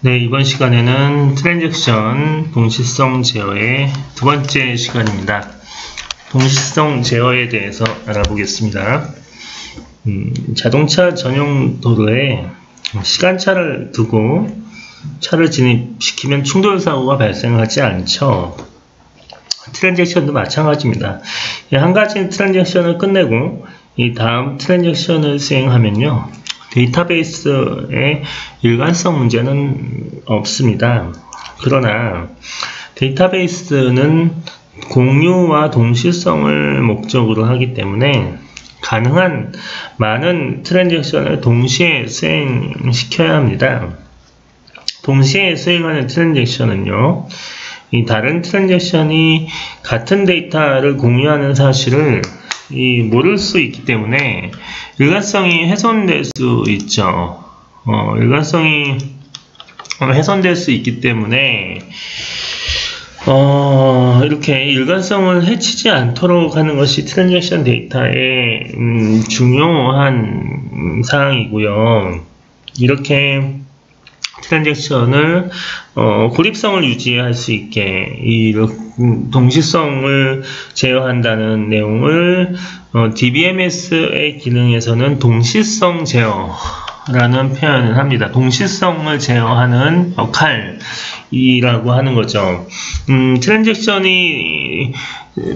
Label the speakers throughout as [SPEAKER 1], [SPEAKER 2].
[SPEAKER 1] 네, 이번 시간에는 트랜잭션 동시성 제어의 두 번째 시간입니다. 동시성 제어에 대해서 알아보겠습니다. 자동차 전용 도로에 시간차를 두고 차를 진입시키면 충돌사고가 발생하지 않죠. 트랜잭션도 마찬가지입니다. 한 가지 트랜잭션을 끝내고 이 다음 트랜잭션을 수행하면요, 데이터베이스의 일관성 문제는 없습니다. 그러나 데이터베이스는 공유와 동시성을 목적으로 하기 때문에 가능한 많은 트랜잭션을 동시에 수행시켜야 합니다. 동시에 수행하는 트랜잭션은요, 이 다른 트랜잭션이 같은 데이터를 공유하는 사실을 모를 수 있기 때문에 일관성이 훼손될 수 있죠. 일관성이 훼손될 수 있기 때문에 이렇게 일관성을 해치지 않도록 하는 것이 트랜잭션 데이터의 중요한 사항이고요. 이렇게 트랜잭션을 고립성을 유지할 수 있게 이 동시성을 제어한다는 내용을 DBMS의 기능에서는 동시성 제어라는 표현을 합니다. 동시성을 제어하는 역할이라고 하는 거죠. 트랜잭션이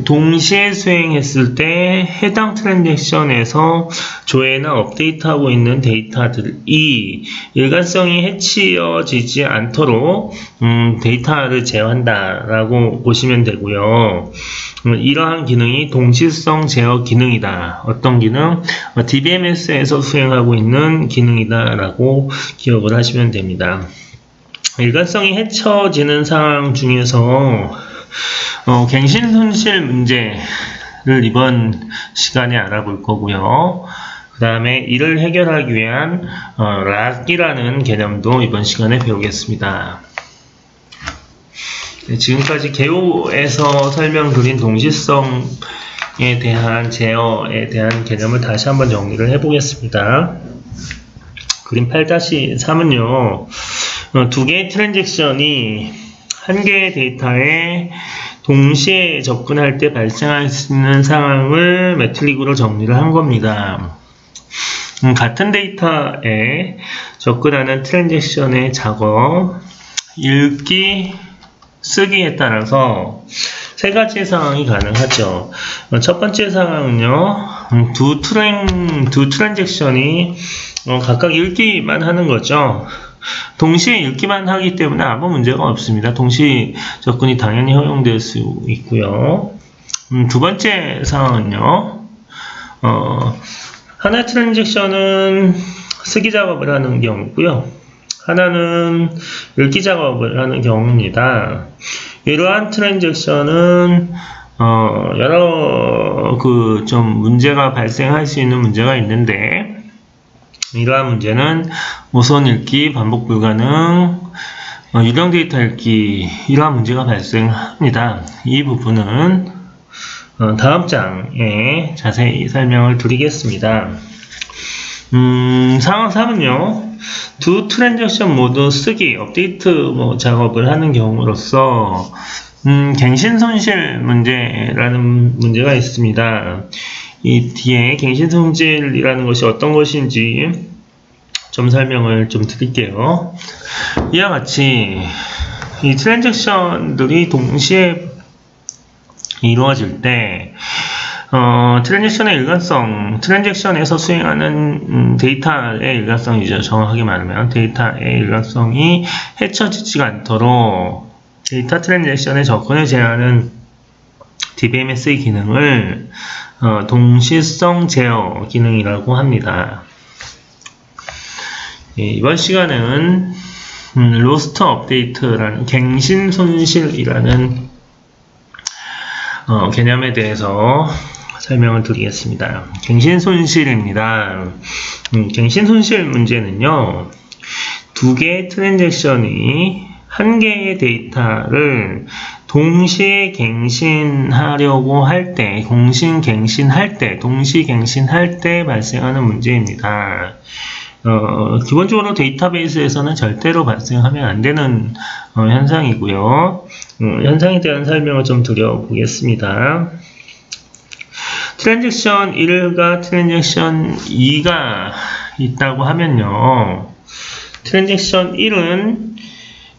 [SPEAKER 1] 동시에 수행했을 때 해당 트랜잭션에서 조회나 업데이트하고 있는 데이터들이 일관성이 해치어지지 않도록 데이터를 제어한다라고 보시면 되고요. 이러한 기능이 동시성 제어 기능이다. 어떤 기능? DBMS에서 수행하고 있는 기능이다라고 기억을 하시면 됩니다. 일관성이 해쳐지는 상황 중에서 갱신 손실 문제를 이번 시간에 알아볼 거고요. 그 다음에 이를 해결하기 위한 락이라는 개념도 이번 시간에 배우겠습니다. 네, 지금까지 개요에서 설명드린 동시성에 대한 제어에 대한 개념을 다시 한번 정리를 해보겠습니다. 그림 8-3은요, 두 개의 트랜잭션이 한 개의 데이터에 동시에 접근할 때 발생할 수 있는 상황을 매트릭으로 정리를 한 겁니다. 같은 데이터에 접근하는 트랜잭션의 작업, 읽기, 쓰기에 따라서 세 가지 상황이 가능하죠. 첫 번째 상황은요, 두 트랜잭션이 각각 읽기만 하는 거죠. 동시에 읽기만 하기 때문에 아무 문제가 없습니다. 동시 접근이 당연히 허용될 수 있고요. 두 번째 상황은요, 하나의 트랜잭션은 쓰기 작업을 하는 경우고요, 하나는 읽기 작업을 하는 경우입니다. 이러한 트랜잭션은 여러 좀 문제가 발생할 수 있는 문제가 있는데, 이러한 문제는 모선 읽기, 반복 불가능, 유령 데이터 읽기, 이러한 문제가 발생합니다. 이 부분은 다음 장에 자세히 설명을 드리겠습니다. 상황 3은요, 두 트랜잭션 모두 쓰기, 업데이트 작업을 하는 경우로서 갱신 손실 문제라는 문제가 있습니다. 이 뒤에 갱신 손실이라는 것이 어떤 것인지 좀 설명을 좀 드릴게요. 이와 같이 이 트랜잭션들이 동시에 이루어질 때 트랜잭션의 일관성, 트랜잭션에서 수행하는 데이터의 일관성이죠. 정확하게 말하면 데이터의 일관성이 해쳐지지 않도록 데이터 트랜잭션의 접근을 제어하는 DBMS의 기능을 동시성 제어 기능이라고 합니다. 이번 시간은 로스트 업데이트라는 갱신 손실이라는 개념에 대해서 설명을 드리겠습니다. 갱신 손실입니다. 갱신 손실 문제는요, 두 개의 트랜잭션이 한 개의 데이터를 동시에 갱신하려고 할 때, 동시 갱신할 때 발생하는 문제입니다. 기본적으로 데이터베이스에서는 절대로 발생하면 안 되는 현상이고요. 현상에 대한 설명을 좀 드려보겠습니다. 트랜잭션 1과 트랜잭션 2가 있다고 하면요. 트랜잭션 1은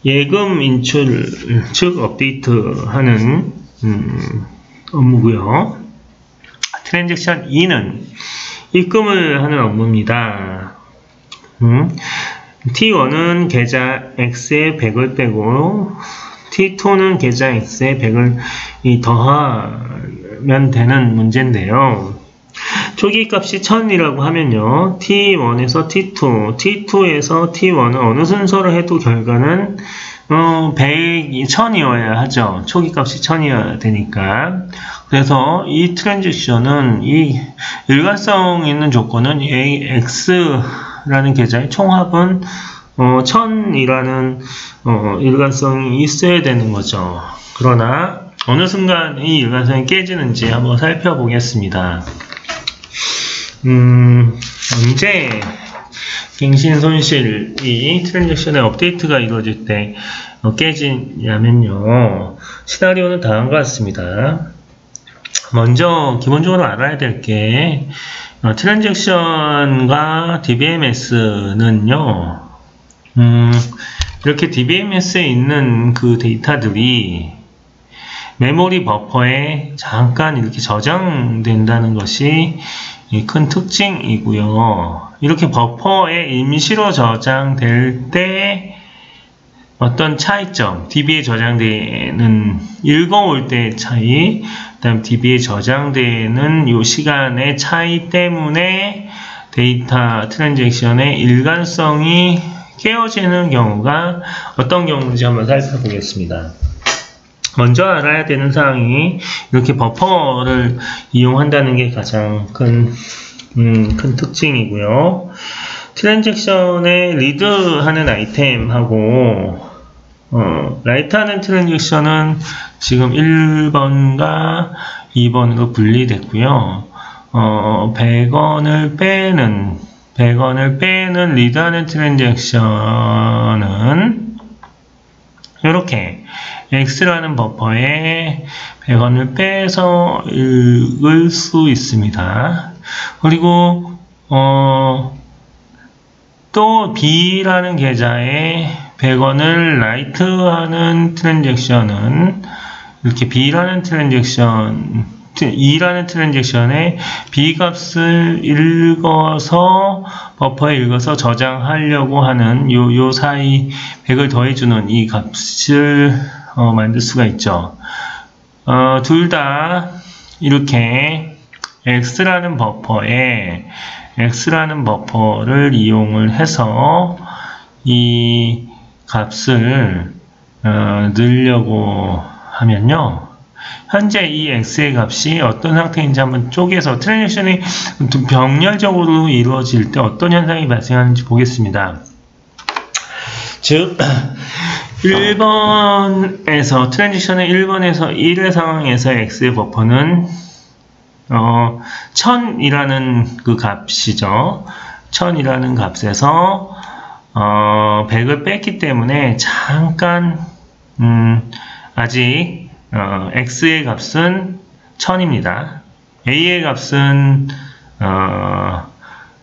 [SPEAKER 1] 예금 인출, 즉 업데이트하는 업무고요. 트랜잭션 2는 입금을 하는 업무입니다. T1은 계좌 X에 100을 빼고 T2는 계좌 X에 100을 더하면 되는 문제인데요. 초기 값이 1000이라고 하면요. T1에서 T2, T2에서 T1은 어느 순서로 해도 결과는 100이 1000이어야 하죠. 초기 값이 1000이어야 되니까. 그래서 이 트랜잭션은 이 일관성 있는 조건은 X라는 계좌의 총합은 1000이라는 일관성이 있어야 되는 거죠. 그러나 어느 순간 이 일관성이 깨지는지 한번 살펴보겠습니다. 언제 갱신 손실이 트랜잭션의 업데이트가 이루어질 때 깨지냐면요. 시나리오는 다음과 같습니다. 먼저 기본적으로 알아야 될 게 트랜잭션과 DBMS는요. 이렇게 DBMS에 있는 그 데이터들이 메모리 버퍼에 잠깐 이렇게 저장된다는 것이 큰 특징이고요. 이렇게 버퍼에 임시로 저장될 때 어떤 차이점, DB에 저장되는 읽어올 때의 차이, 그 다음 DB에 저장되는 이 시간의 차이 때문에 데이터 트랜잭션의 일관성이 깨어지는 경우가 어떤 경우인지 한번 살펴보겠습니다. 먼저 알아야 되는 사항이 이렇게 버퍼를 이용한다는 게 가장 큰 특징이고요. 트랜잭션에 리드하는 아이템하고 라이트하는 트랜잭션은 지금 1번과 2번으로 분리됐고요. 100원을 빼는 리드하는 트랜잭션은 이렇게 X라는 버퍼에 100원을 빼서 읽을 수 있습니다. 그리고 또 B라는 계좌에 100원을 라이트하는 트랜잭션은 이렇게 B라는 트랜잭션, E라는 트랜잭션에 B 값을 읽어서 버퍼에 읽어서 저장하려고 하는 요 사이 100을 더해주는 이 값을 만들 수가 있죠. 둘 다 이렇게 X라는 버퍼를 이용을 해서 이 값을 넣으려고 하면요. 현재 이 X의 값이 어떤 상태인지 한번 쪼개서 트랜잭션이 병렬적으로 이루어질 때 어떤 현상이 발생하는지 보겠습니다. 즉 1번에서 트랜지션의 1번에서 1의 상황에서 X의 버퍼는 1000이라는 그 값이죠. 1000이라는 값에서 100을 뺐기 때문에 잠깐 아직 X의 값은 1000입니다. A의 값은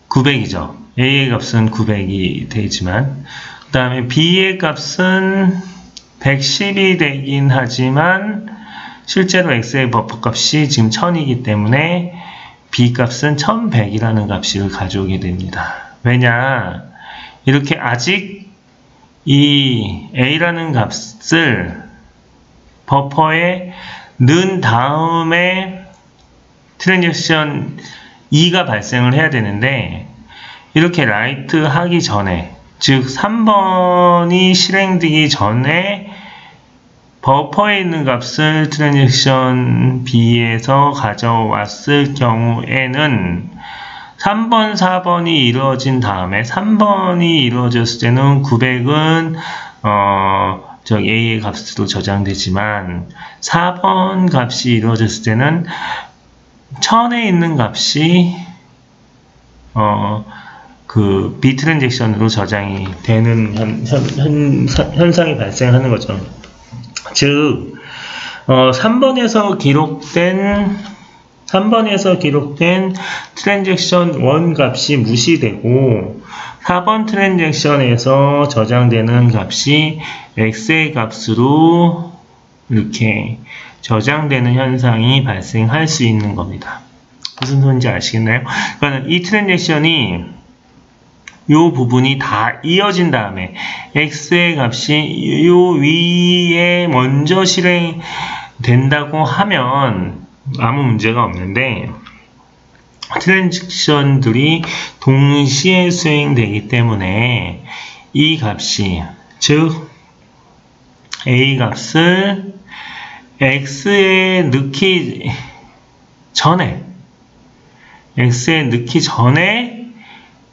[SPEAKER 1] 900이죠. A의 값은 900이 되지만 그 다음에 B의 값은 110이 되긴 하지만 실제로 X의 버퍼 값이 지금 1000이기 때문에 B 값은 1100이라는 값을 가져오게 됩니다. 왜냐? 이렇게 아직 이 A라는 값을 버퍼에 넣은 다음에 트랜잭션 2가 발생을 해야 되는데 이렇게 라이트 하기 전에 즉 3번이 실행되기 전에 버퍼에 있는 값을 트랜잭션 B에서 가져왔을 경우에는 3번, 4번이 이루어진 다음에 3번이 이루어졌을 때는 900은 A의 값으로 저장되지만 4번 값이 이루어졌을 때는 1000에 있는 값이 그 비트랜잭션으로 저장이 되는 현상이 발생하는 거죠. 즉 3번에서 기록된 트랜잭션 1 값이 무시되고 4번 트랜잭션에서 저장되는 값이 x의 값으로 이렇게 저장되는 현상이 발생할 수 있는 겁니다. 무슨 소리인지 아시겠나요? 그러니까 이 트랜잭션이 이 부분이 다 이어진 다음에 x의 값이 이 위에 먼저 실행된다고 하면 아무 문제가 없는데 트랜잭션들이 동시에 수행되기 때문에 이 값이, 즉 a 값을 x에 넣기 전에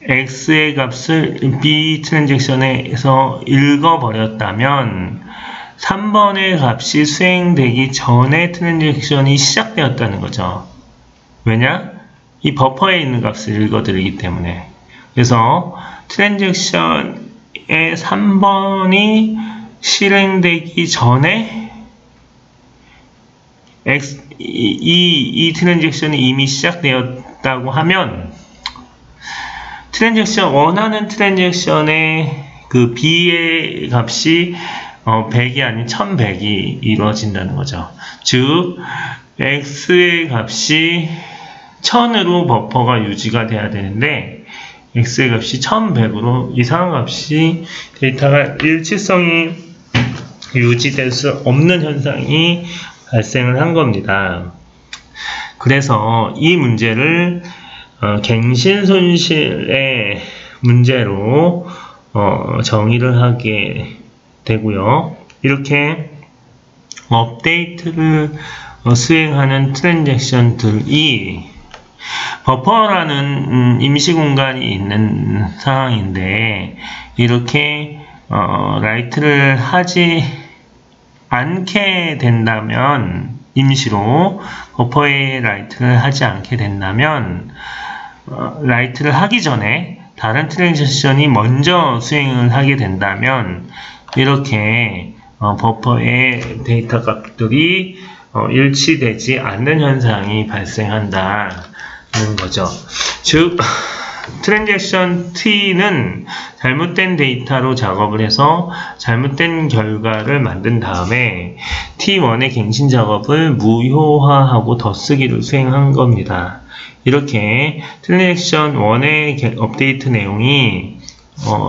[SPEAKER 1] x의 값을 b 트랜잭션에서 읽어버렸다면 3번의 값이 수행되기 전에 트랜잭션이 시작되었다는 거죠. 왜냐? 이 버퍼에 있는 값을 읽어드리기 때문에. 그래서 트랜잭션의 3번이 실행되기 전에 이 트랜잭션이 이미 시작되었다고 하면 원하는 트랜잭션의 그 b의 값이 100이 아닌 1100이 이루어진다는 거죠. 즉 x의 값이 1000으로 버퍼가 유지가 돼야 되는데 x의 값이 1100으로 이상한 값이 데이터가 일치성이 유지될 수 없는 현상이 발생을 한 겁니다. 그래서 이 문제를 갱신손실의 문제로 정의를 하게 되고요. 이렇게 업데이트를 수행하는 트랜잭션들이 버퍼라는 임시 공간이 있는 상황인데 이렇게 라이트를 하지 않게 된다면, 임시로 버퍼에 라이트를 하지 않게 된다면 라이트를 하기 전에 다른 트랜잭션이 먼저 수행을 하게 된다면 이렇게 버퍼의 데이터 값들이 일치되지 않는 현상이 발생한다는 거죠. 즉 트랜잭션 T는 잘못된 데이터로 작업을 해서 잘못된 결과를 만든 다음에 T1의 갱신 작업을 무효화하고 덧쓰기를 수행한 겁니다. 이렇게 트랜잭션 1의 업데이트 내용이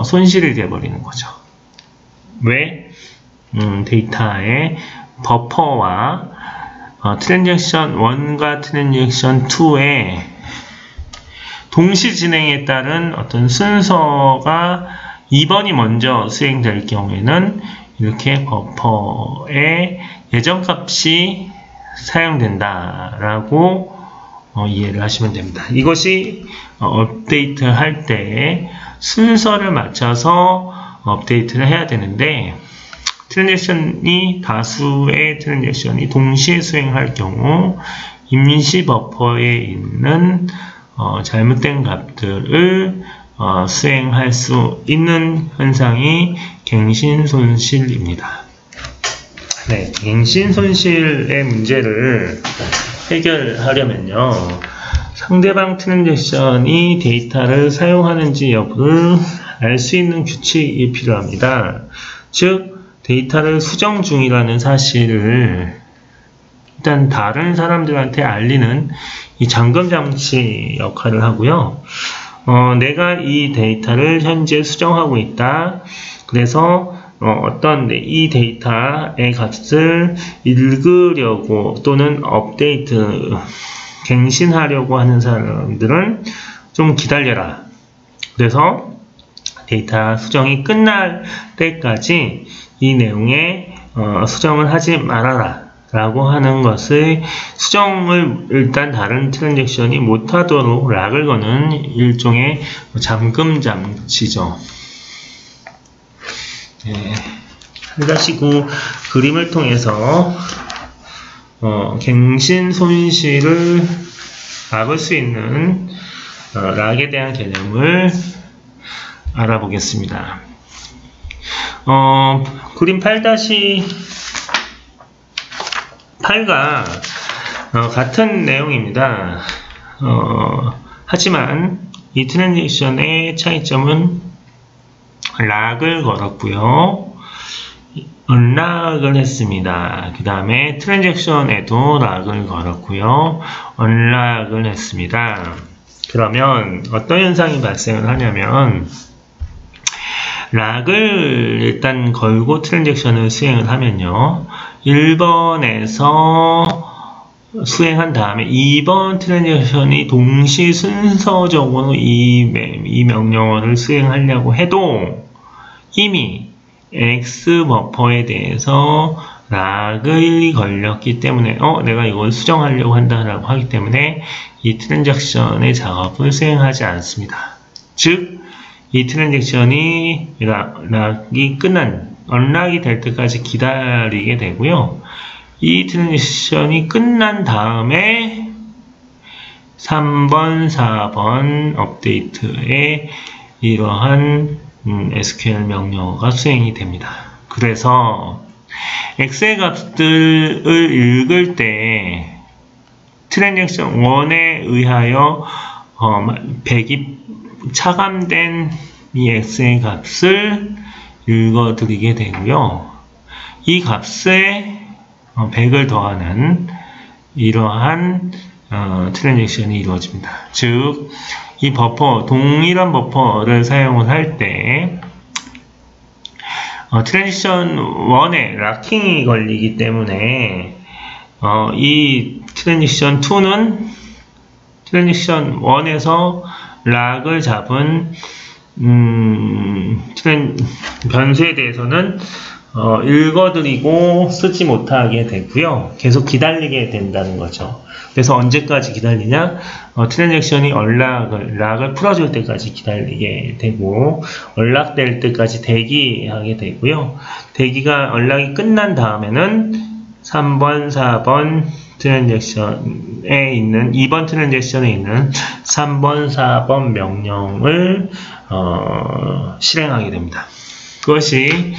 [SPEAKER 1] 손실이 되어버리는 거죠. 왜? 데이터의 버퍼와 트랜잭션 1과 트랜잭션 2의 동시 진행에 따른 어떤 순서가 2번이 먼저 수행될 경우에는 이렇게 버퍼의 예정값이 사용된다라고 이해를 하시면 됩니다. 이것이 업데이트 할 때 순서를 맞춰서 업데이트를 해야 되는데 트랜잭션이 다수의 트랜잭션이 동시에 수행할 경우 임시 버퍼에 있는 잘못된 값들을 수행할 수 있는 현상이 갱신손실입니다. 네, 갱신손실의 문제를 해결하려면요, 상대방 트랜잭션이 데이터를 사용하는지 여부를 알 수 있는 규칙이 필요합니다. 즉, 데이터를 수정 중이라는 사실을 일단 다른 사람들한테 알리는 이 잠금 장치 역할을 하고요. 내가 이 데이터를 현재 수정하고 있다. 그래서 어떤 이 데이터의 값을 읽으려고 또는 업데이트, 갱신하려고 하는 사람들은 좀 기다려라. 그래서 데이터 수정이 끝날 때까지 이 내용에 수정을 하지 말아라 라고 하는 것을, 수정을 일단 다른 트랜잭션이 못하도록 락을 거는 일종의 잠금 장치죠. 네. 하시고 그림을 통해서 갱신 손실을 막을 수 있는 락에 대한 개념을 알아보겠습니다. 그림 8-8과 같은 내용입니다. 하지만 이 트랜지션의 차이점은 락을 걸었고요. 언락을 했습니다. 그 다음에 트랜잭션에도 락을 걸었고요. 언락을 했습니다. 그러면 어떤 현상이 발생을 하냐면 락을 일단 걸고 트랜잭션을 수행을 하면요. 1번에서 수행한 다음에 2번 트랜잭션이 동시 순서적으로 이 명령어를 수행하려고 해도 이미 X 버퍼에 대해서 락이 걸렸기 때문에 내가 이걸 수정하려고 한다라고 하기 때문에 이 트랜잭션의 작업을 수행하지 않습니다. 즉, 이 트랜잭션이 락이 언락이 될 때까지 기다리게 되고요. 이 트랜잭션이 끝난 다음에 3번, 4번 업데이트에 이러한 SQL 명령어가 수행이 됩니다. 그래서 엑셀 값들을 읽을 때 트랜잭션 1에 의하여 차감된 이 엑셀 값을 읽어드리게 되고요. 이 값에 100을 더하는 이러한 트랜잭션이 이루어집니다. 즉, 이 동일한 버퍼를 사용을 할 때 트랜지션 1에 락킹이 걸리기 때문에 이 트랜지션 2는 트랜지션 1에서 락을 잡은 변수에 대해서는 읽어드리고 쓰지 못하게 되고요. 계속 기다리게 된다는 거죠. 그래서 언제까지 기다리냐? 트랜잭션이 락을 풀어줄 때까지 기다리게 되고 언락될 때까지 대기하게 되고요. 언락이 끝난 다음에는 3번, 4번 트랜잭션에 있는 2번 트랜잭션에 있는 3번, 4번 명령을 실행하게 됩니다. 그것이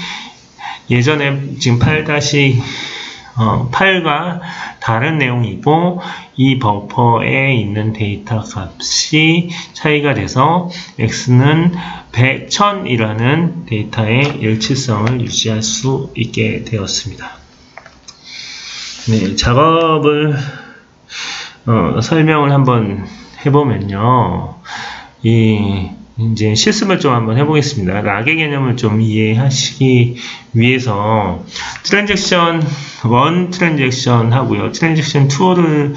[SPEAKER 1] 예전에 지금 8-8과 다른 내용이고 이 버퍼에 있는 데이터 값이 차이가 돼서 x는 1000이라는 데이터의 일치성을 유지할 수 있게 되었습니다. 네, 작업을 설명을 한번 해보면요. 이제 실습을 좀 한번 해보겠습니다. 락의 개념을 좀 이해하시기 위해서 트랜잭션 1 트랜잭션 하고요. 트랜잭션 2를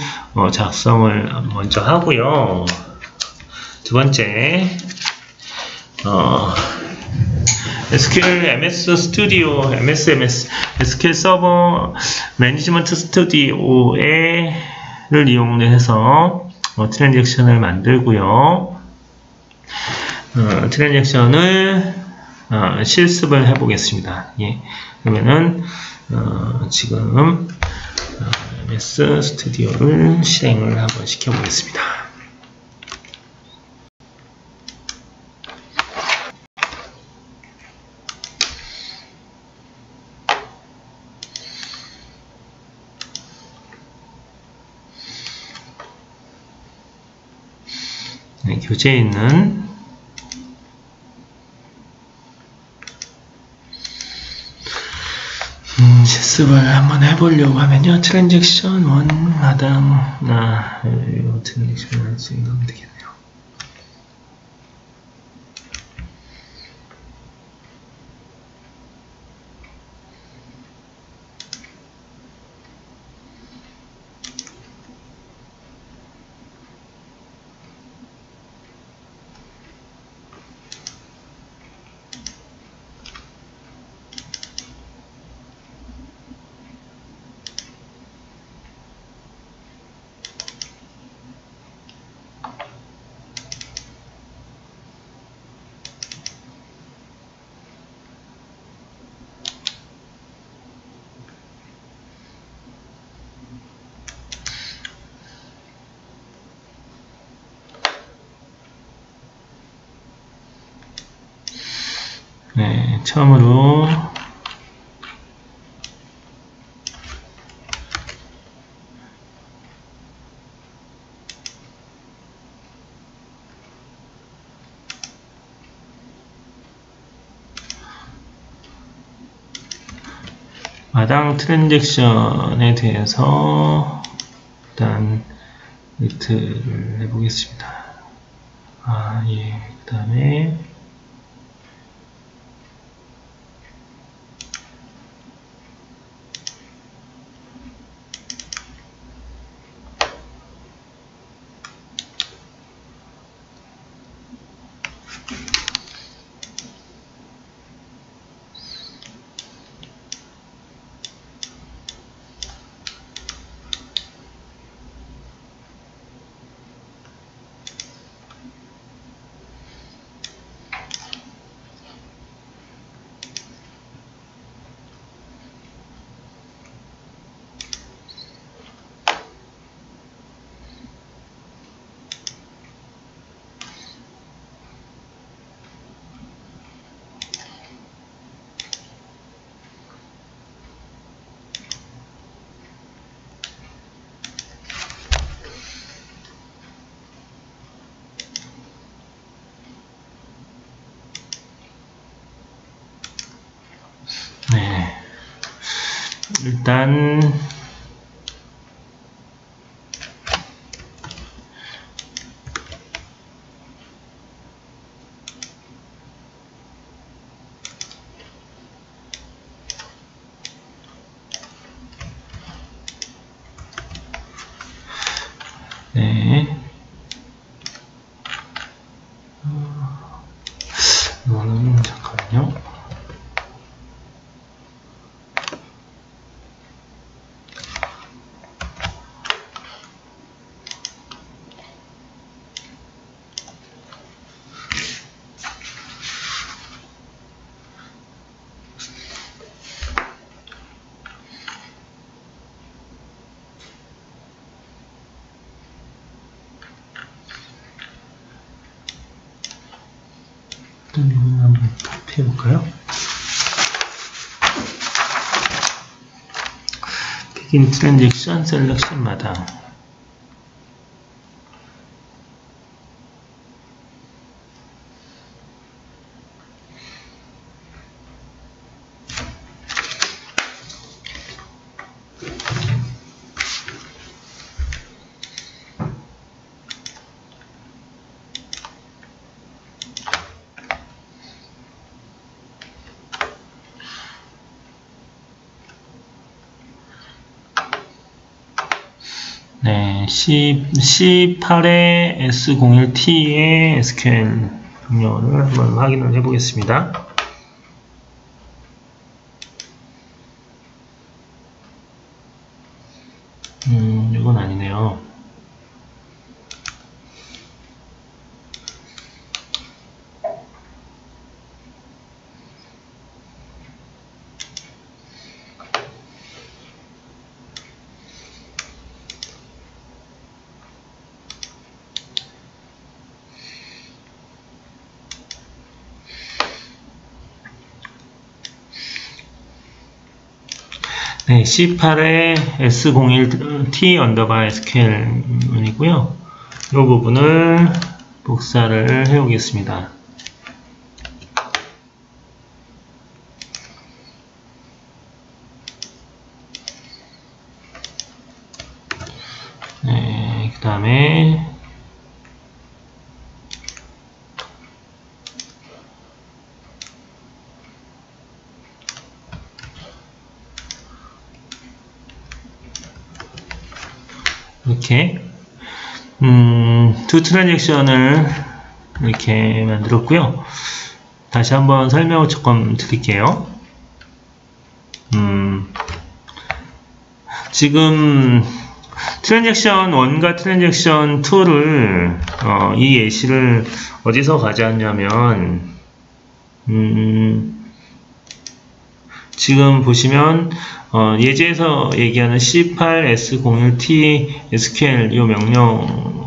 [SPEAKER 1] 작성을 먼저 하고요. 두 번째 SQL MS 스튜디오, SQL 서버 매니지먼트 스튜디오를 이용해서 트랜잭션을 만들고요. 트랜잭션을 실습을 해보겠습니다. 예. 그러면은 지금 MS 스튜디오를 실행을 한번 시켜보겠습니다. 네, 교재에 있는 실습을 한번 해보려고 하면요. 트랜잭션 1마당 이거 트랜잭션 할 수 있는 되겠네요. 처음으로 마당 트랜잭션에 대해서 일단 리트를 해보겠습니다. 예. 그 다음에 일단 이거는 잠깐만요. 일단 이거는 한번 해볼까요? begin transaction selection 마당. 네, C8의 S01T의 SQL 명령어를 한번 확인을 해보겠습니다. 이건 아니네요. 네, C8의 S01T 언더바 SQL이고요. 이 부분을 복사를 해오겠습니다. 네, 그 다음에 이렇게 두 트랜잭션을 이렇게 만들었고요. 다시 한번 설명을 조금 드릴게요. 지금 트랜잭션 1과 트랜잭션 2를 이 예시를 어디서 가져왔냐면 지금 보시면 예제에서 얘기하는 C8 S01T SQL 이 명령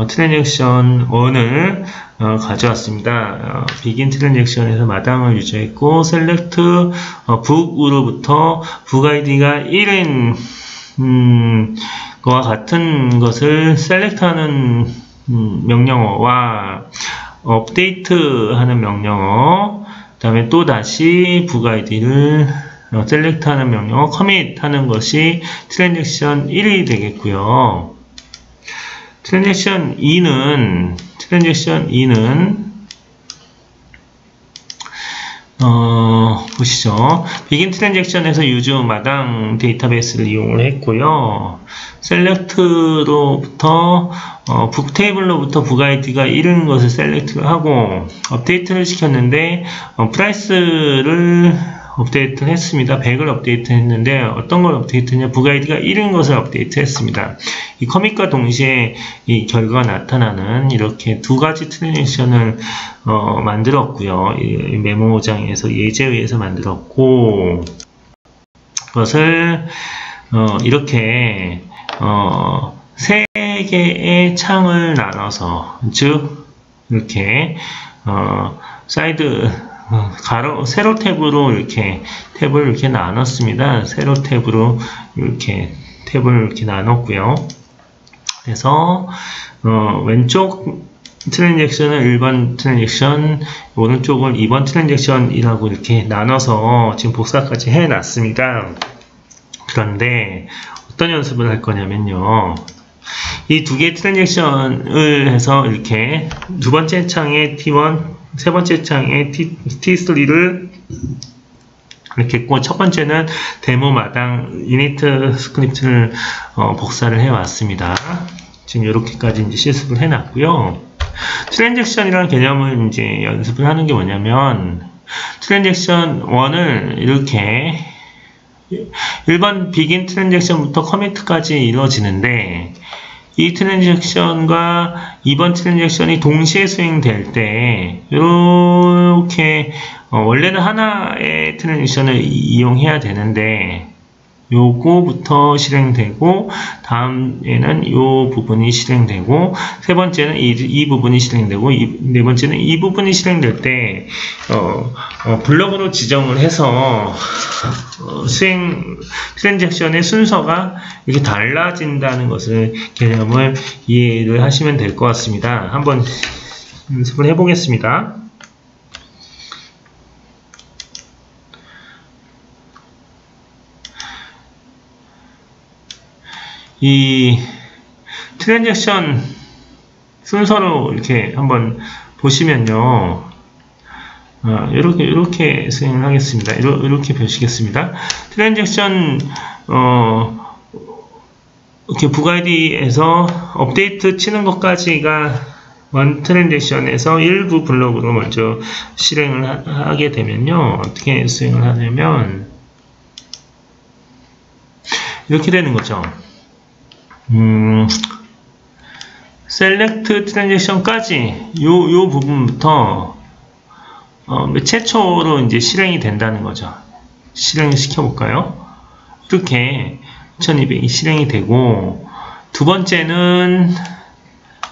[SPEAKER 1] 트랜잭션 1을 가져왔습니다. begin 트랜잭션에서 마당을 유지했고 select book으로부터 book id가 1인 거와 같은 것을 select하는 명령어와 update 하는 명령어, 그 다음에 또 다시 book id를 select하는 명령어, commit 하는 것이 트랜잭션 1이 되겠고요. 트랜잭션 2는 보시죠. begin 트랜잭션에서 use 마당 데이터베이스를 이용을 했고요. select로부터 book table로부터 book id가 1인 것을 select를 하고 업데이트를 시켰는데 price를 업데이트를 했습니다. 100을 업데이트 했는데 어떤 걸 업데이트 했냐? book id가 1인 것을 업데이트 했습니다. 이 커밋과 동시에 이 결과가 나타나는 이렇게 두 가지 트랜잭션을 만들었고요. 이 메모장에서 예제에 의해서 만들었고, 그것을 이렇게 세 개의 창을 나눠서, 즉 이렇게 사이드 세로 탭으로 이렇게 탭을 이렇게 나눴습니다. 세로 탭으로 이렇게 탭을 이렇게 나눴고요. 그래서 왼쪽 트랜잭션은 1번 트랜잭션, 오른쪽을 2번 트랜잭션이라고 이렇게 나눠서 지금 복사까지 해놨습니다. 그런데 어떤 연습을 할 거냐면요. 이 두 개의 트랜잭션을 해서 이렇게 두 번째 창에 T1, 세 번째 창에 T3를 이렇게 했고, 첫 번째는 데모 마당 이니트 스크립트를 복사를 해왔습니다. 지금 이렇게까지 이제 실습을 해놨고요. 트랜잭션이라는 개념을 이제 연습을 하는 게 뭐냐면, 트랜잭션 1을 이렇게 1번 begin 트랜잭션부터 커미트까지 이루어지는데, 이 트랜잭션과 2번 트랜잭션이 동시에 수행될 때 이렇게 원래는 하나의 트랜잭션을 이용해야 되는데 요거부터 실행되고, 다음에는 요 부분이 실행되고, 세 번째는 이 부분이 실행되고, 네 번째는 이 부분이 실행될 때 블럭으로 지정을 해서 수행 트랜잭션의 순서가 이렇게 달라진다는 것을 개념을 이해를 하시면 될 것 같습니다. 한번 연습을 해보겠습니다. 이 트랜잭션 순서로 이렇게 한번 보시면요. 이렇게 수행을 하겠습니다. 이렇게 보시겠습니다. 트랜잭션, 이렇게 book id에서 업데이트 치는 것까지가 원 트랜잭션에서 일부 블록으로 먼저 실행을 하게 되면요. 어떻게 수행을 하냐면, 이렇게 되는 거죠. select 트랜잭션까지 요 부분부터 최초로 이제 실행이 된다는 거죠. 실행을 시켜볼까요? 이렇게 1200이 실행이 되고, 두 번째는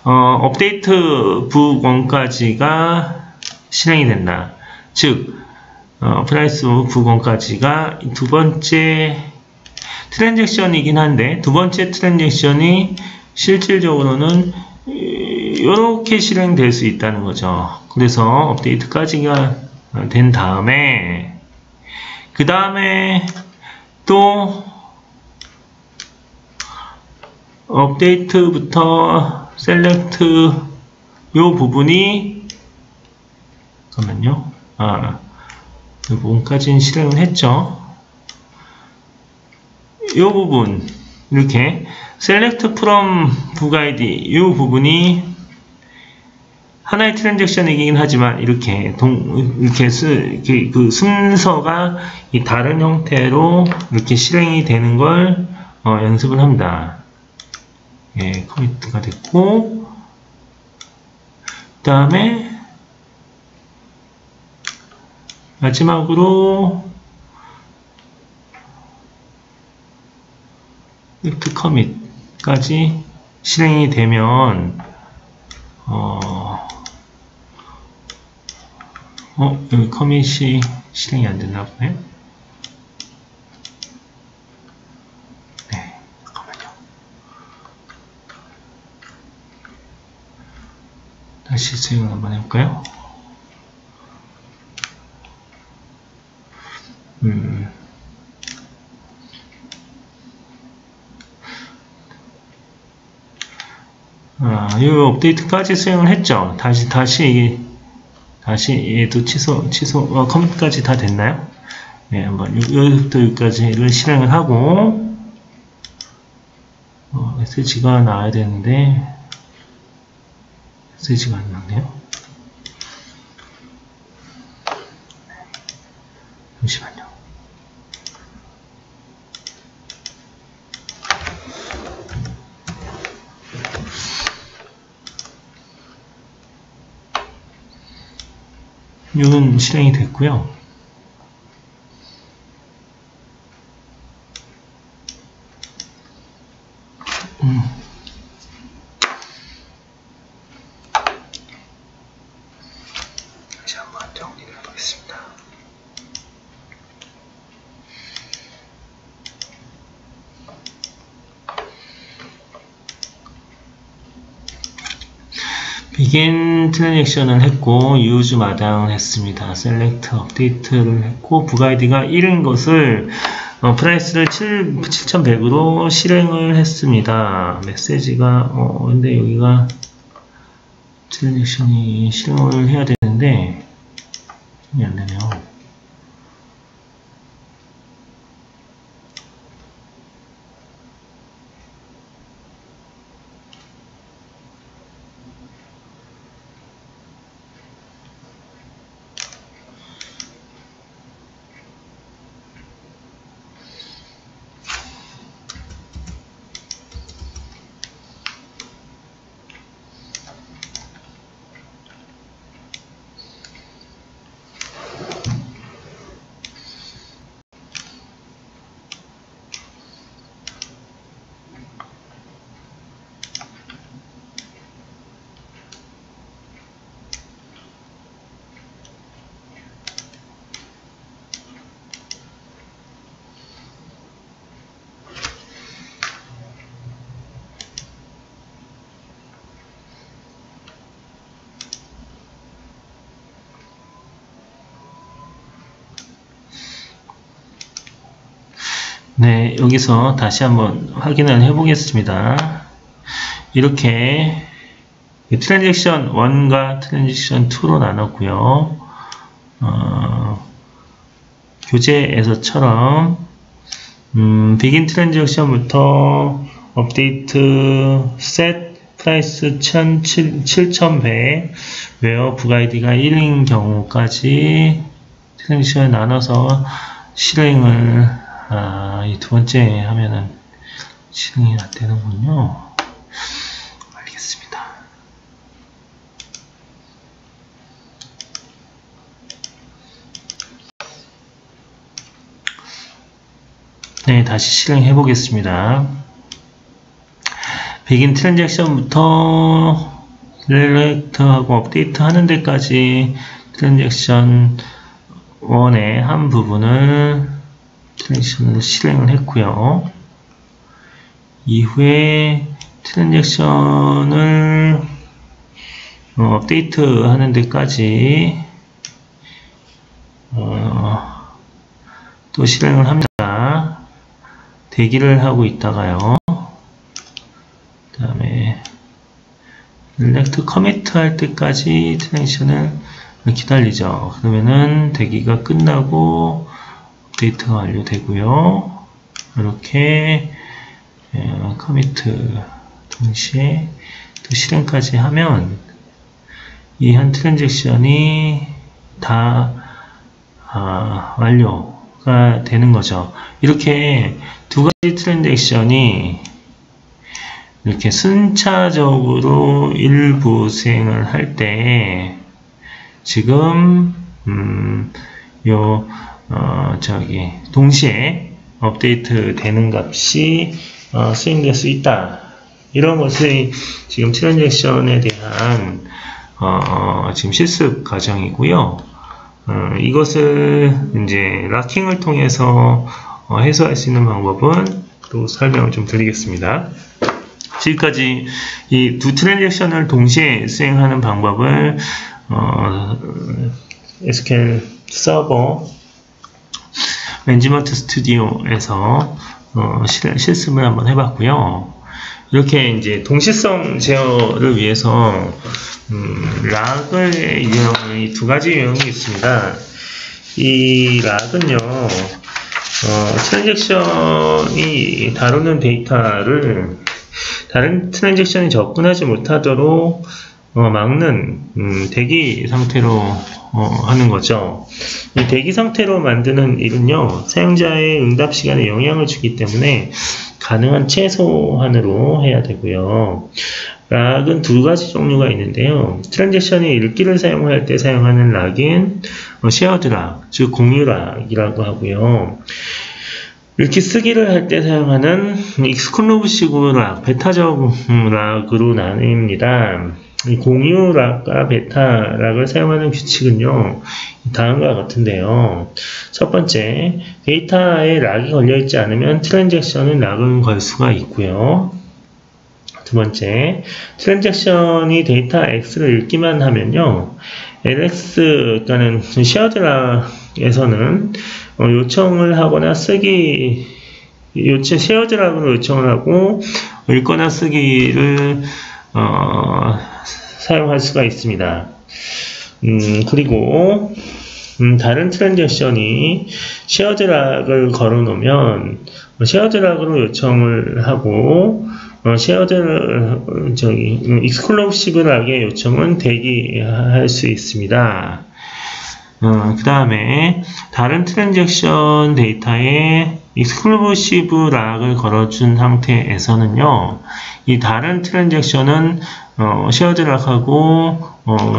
[SPEAKER 1] 업데이트 book 1까지가 실행이 된다. 즉 price book 1까지가 두 번째 트랜잭션이긴 한데, 두 번째 트랜잭션이 실질적으로는 이렇게 실행될 수 있다는 거죠. 그래서 업데이트까지가 된 다음에, 그 다음에 또 업데이트부터 셀렉트 요 부분이, 잠깐만요. 이 부분까지는 실행을 했죠. 이 부분, 이렇게 select from book id 이 부분이 하나의 트랜잭션이긴 하지만 이렇게 그 순서가 이 다른 형태로 이렇게 실행이 되는 걸 연습을 합니다. 예, 커미트가 됐고, 그 다음에 마지막으로 이렇게 커밋까지 실행이 되면 여기 커밋이 실행이 안 됐나 보네. 네, 잠깐만요. 다시 수행을 한번 해볼까요? 이 업데이트까지 수행을 했죠. 다시 얘도 커밋까지 다 됐나요? 네, 한번 여기부터 여기까지를 실행을 하고, 메시지가 나와야 되는데, 메시지가 안 나네요. 잠시만요. 이건 실행이 됐고요. 다시 한번 정리를 해보겠습니다. begin 트랜잭션을 했고 use 마당을 했습니다. select 업데이트를 했고 book id가 1인 것을 프라이스를 7100으로 실행을 했습니다. 메시지가 근데 여기가 트랜잭션이 실행을 해야 되는데 이게 안 되네요. 네, 여기서 다시 한번 확인을 해보겠습니다. 이렇게 트랜잭션 1과 트랜잭션 2로 나눴고요. 교재에서처럼 begin 트랜잭션부터 업데이트 set 프라이스 7100 where book id가 1인 경우까지 트랜잭션을 나눠서 실행을 이 두 번째 하면은 실행이 안 되는군요. 알겠습니다. 네, 다시 실행해 보겠습니다. begin 트랜잭션부터 셀렉트하고 업데이트 하는 데까지 트랜잭션 1의 한 부분을 트랜잭션을 실행을 했고요. 이후에 트랜잭션을 업데이트 하는 데까지 또 실행을 합니다. 대기를 하고 있다가요. 그 다음에 select commit 할 때까지 트랜잭션을 기다리죠. 그러면은 대기가 끝나고 업데이트가 완료되고요. 이렇게 커미트 동시에 또 실행까지 하면 이 한 트랜잭션이 다 완료가 되는 거죠. 이렇게 두 가지 트랜잭션이 이렇게 순차적으로 일부 수행을 할 때 지금 동시에 업데이트 되는 값이 수행될 수 있다. 이런 것이 지금 트랜잭션에 대한 지금 실습 과정이고요. 이것을 이제 락킹을 통해서 해소할 수 있는 방법은 또 설명을 좀 드리겠습니다. 지금까지 이 두 트랜잭션을 동시에 수행하는 방법을 SQL 서버 매니지먼트 스튜디오에서 실습을 한번 해봤고요. 이렇게 이제 동시성 제어를 위해서 락의 유형이 두 가지 유형이 있습니다. 이 락은요, 트랜잭션이 다루는 데이터를 다른 트랜잭션이 접근하지 못하도록 막는 대기 상태로 하는 거죠. 이 대기 상태로 만드는 일은요, 사용자의 응답 시간에 영향을 주기 때문에 가능한 최소한으로 해야 되고요. 락은 두 가지 종류가 있는데요. 트랜잭션이 읽기를 사용할 때 사용하는 락인 쉐어드 락, 즉 공유 락이라고 하고요. 읽기 쓰기를 할 때 사용하는 익스클루시브 락, 베타적 락으로 나뉩니다. 이 공유 락과 베타 락을 사용하는 규칙은요, 다음과 같은데요. 첫 번째, 데이터에 락이 걸려있지 않으면 트랜잭션은 락을 걸 수가 있고요. 두 번째, 트랜잭션이 데이터 X를 읽기만 하면요, LX, 그러니까는 쉐어드 락에서는 요청을 하거나 쓰기, 쉐어드 락으로 요청을 하고 읽거나 쓰기를 사용할 수가 있습니다. 그리고 다른 트랜잭션이 쉐어드 락을 걸어 놓으면 쉐어드 락으로 요청을 하고 익스클루시브 락의 요청은 대기할 수 있습니다. 그 다음에 다른 트랜잭션 데이터에 익스클루시브 락을 걸어준 상태에서는요, 이 다른 트랜잭션은 쉐어드 락하고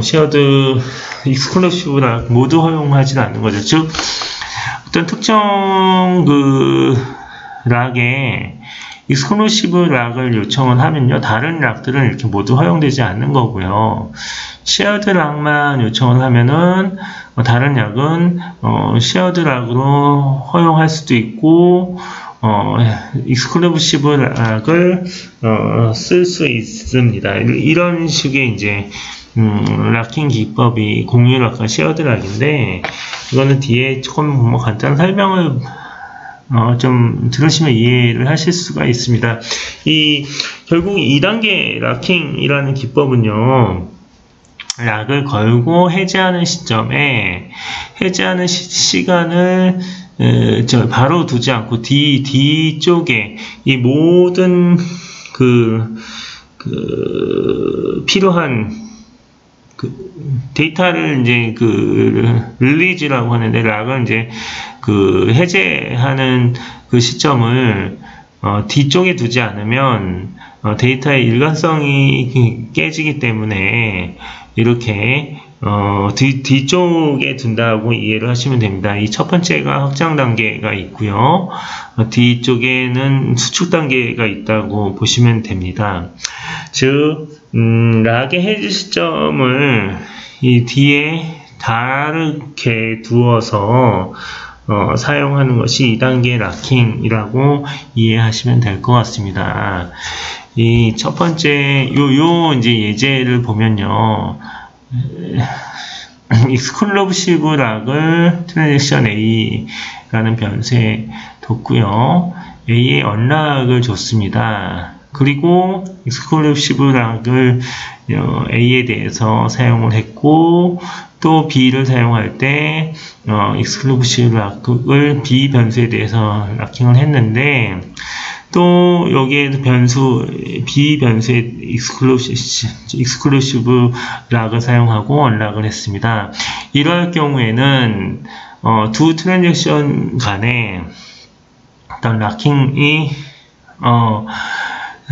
[SPEAKER 1] 쉐어드 익스클루시브 락 모두 허용하지 않는 거죠. 즉 어떤 특정 그 락에 익스클루시브 락을 요청을 하면요, 다른 락들은 이렇게 모두 허용되지 않는 거고요. 쉐어드 락만 요청을 하면은 다른 락은 쉐어드 락으로 허용할 수도 있고 익스클루시브 락을 쓸 수 있습니다. 이런 식의 이제 락킹 기법이 공유 락과 쉐어드 락인데, 이거는 뒤에 조금 간단한 설명을 좀 들으시면 이해를 하실 수가 있습니다. 결국 2단계 락킹이라는 기법은요, 락을 걸고 해제하는 시점에 해제하는 시간을 바로 두지 않고 뒤쪽에 이 모든 필요한 데이터를 이제 릴리즈라고 하는데, 락을 이제 해제하는 그 시점을 뒤쪽에 두지 않으면 데이터의 일관성이 깨지기 때문에 이렇게 뒤쪽에 둔다고 이해를 하시면 됩니다. 이 첫 번째가 확장 단계가 있고요. 뒤쪽에는 수축 단계가 있다고 보시면 됩니다. 즉, 락의 해제 시점을 이 뒤에 다르게 두어서 사용하는 것이 2단계 락킹이라고 이해하시면 될 것 같습니다. 이 첫 번째, 이제 예제를 보면요. 익스클루시브 락을 트랜잭션 A라는 변수에 뒀고요. A에 언락을 줬습니다. 그리고 익스클루시브 락을 A에 대해서 사용을 했고, 또 B를 사용할 때 익스클루시브 락을 B 변수에 대해서 락킹을 했는데, 또 여기에도 B 변수에 익스클루시브 락을 사용하고 언락을 했습니다. 이럴 경우에는 두 트랜잭션 간에 어떤 락킹이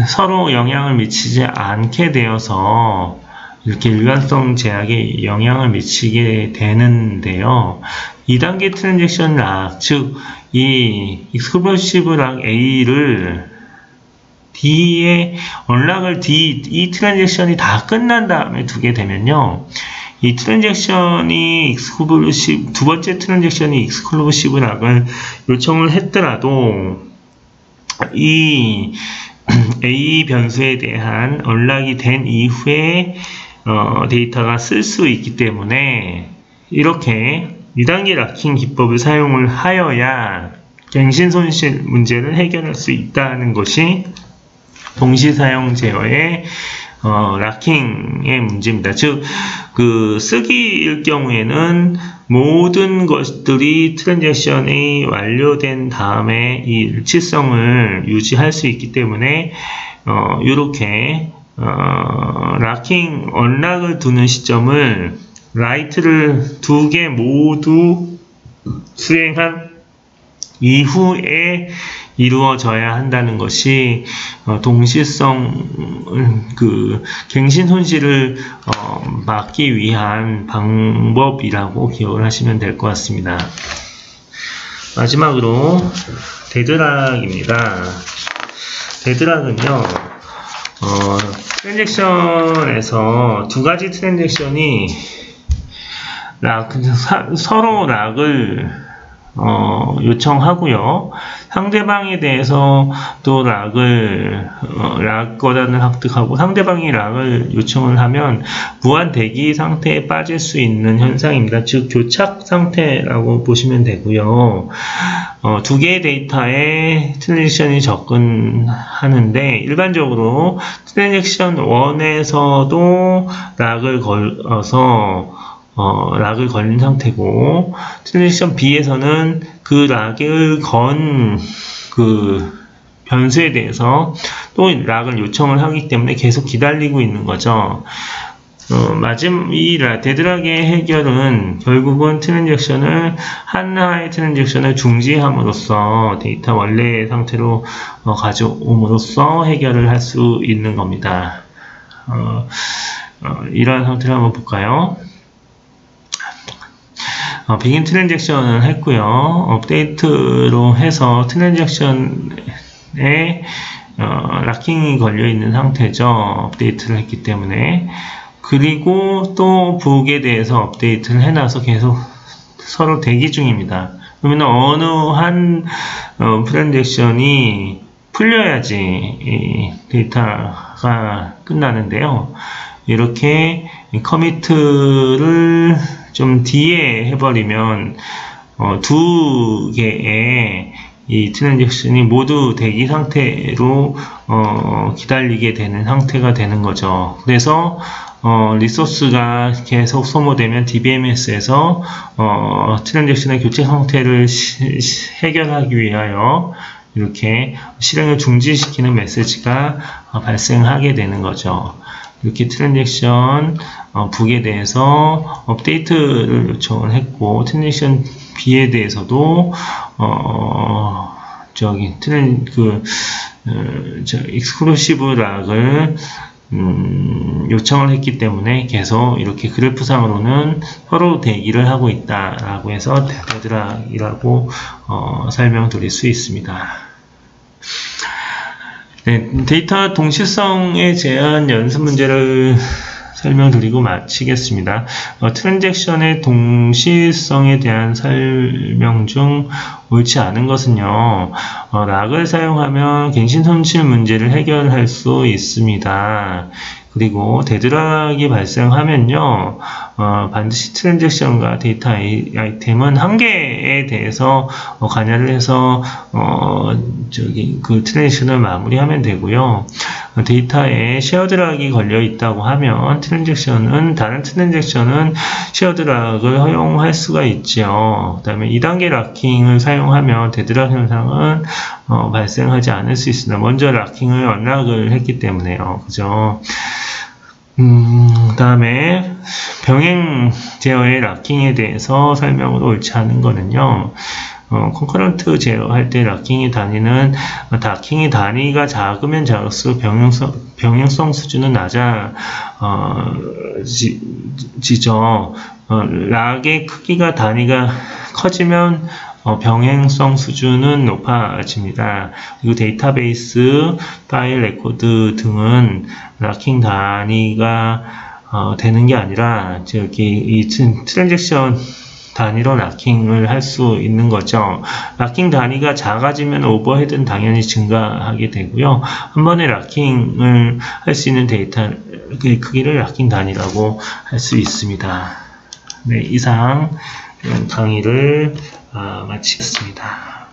[SPEAKER 1] 서로 영향을 미치지 않게 되어서 이렇게 일관성 제약에 영향을 미치게 되는데요. 2단계 트랜잭션 락, 즉 이 익스클루시브 락 A를 D에 언락을 이 트랜잭션이 다 끝난 다음에 두게 되면요. 이 트랜잭션이 익스클루시브, 두 번째 트랜잭션이 익스클루시브 락을 요청을 했더라도 이 A 변수에 대한 언락이 된 이후에 데이터가 쓸 수 있기 때문에 이렇게 2단계 락킹 기법을 사용을 하여야 갱신 손실 문제를 해결할 수 있다는 것이 동시사용 제어의 락킹의 문제입니다. 즉, 쓰기일 경우에는 모든 것들이 트랜잭션이 완료된 다음에 이 일치성을 유지할 수 있기 때문에, 이렇게, 언락을 두는 시점을, 라이트를 두 개 모두 수행한 이후에 이루어져야 한다는 것이 동시성 갱신 손실을 막기 위한 방법이라고 기억을 하시면 될 것 같습니다. 마지막으로 데드락입니다. 데드락은요, 트랜잭션에서 두 가지 트랜잭션이 서로 락을 요청하고요. 상대방에 대해서 또 락 거단을 획득하고 상대방이 락을 요청을 하면 무한 대기 상태에 빠질 수 있는 현상입니다. 즉 교착 상태라고 보시면 되고요. 두 개의 데이터에 트랜잭션이 접근하는데 일반적으로 트랜잭션 1에서도 락을 걸린 상태고, 트랜잭션 B에서는 그 락을 건 변수에 대해서 또 락을 요청을 하기 때문에 계속 기다리고 있는 거죠. 이 데드락의 해결은 결국은 하나의 트랜잭션을 중지함으로써 데이터 원래 상태로 가져옴으로써 해결을 할 수 있는 겁니다. 이러한 상태를 한번 볼까요? 비긴 트랜잭션을 했고요. 업데이트로 해서 트랜잭션에 락킹이 걸려있는 상태죠. 업데이트를 했기 때문에. 그리고 또 북에 대해서 업데이트를 해놔서 계속 서로 대기 중입니다. 그러면 어느 한 트랜잭션이 풀려야지 이 데이터가 끝나는데요. 이렇게 커미트를 좀 뒤에 해버리면 두 개의 이 트랜잭션이 모두 대기 상태로 기다리게 되는 상태가 되는 거죠. 그래서 리소스가 계속 소모되면 DBMS에서 트랜잭션의 교체 상태를 해결하기 위하여 이렇게 실행을 중지시키는 메시지가 발생하게 되는 거죠. 이렇게 트랜잭션 북에 대해서 업데이트를 요청을 했고, 트랜잭션 B에 대해서도 익스클루시브 락을 요청을 했기 때문에 계속 이렇게 그래프상으로는 서로 대기를 하고 있다라고 해서 데드락이라고 설명드릴 수 있습니다. 네, 데이터 동시성에 대한 연습 문제를 설명드리고 마치겠습니다. 트랜잭션의 동시성에 대한 설명 중 옳지 않은 것은요, 락을 사용하면 갱신 손실 문제를 해결할 수 있습니다. 그리고 데드락이 발생하면요, 반드시 트랜잭션과 데이터 아이템은 한 개에 대해서 관여를 해서 트랜잭션을 마무리하면 되고요. 데이터에 쉐어드락이 걸려 있다고 하면 다른 트랜잭션은 쉐어드락을 허용할 수가 있죠. 그 다음에 2단계 락킹을 사용하면 데드락 현상은 발생하지 않을 수 있습니다. 먼저 락킹을 언락을 했기 때문에요. 그죠? 그 다음에 병행 제어의 락킹에 대해서 설명으로 옳지 않은 거는요, 콘커런트 제어할 때 락킹의 단위가 작으면 작을수록 병행성 수준은 낮아지죠. 락의 단위가 커지면 병행성 수준은 높아집니다. 그리고 데이터베이스, 파일 레코드 등은 락킹 단위가 되는 게 아니라 이 트랜잭션 단위로 락킹을 할 수 있는 거죠. 락킹 단위가 작아지면 오버헤드는 당연히 증가하게 되고요. 한 번에 락킹을 할 수 있는 데이터 크기를 락킹 단위라고 할 수 있습니다. 네, 이상 강의를 마치겠습니다.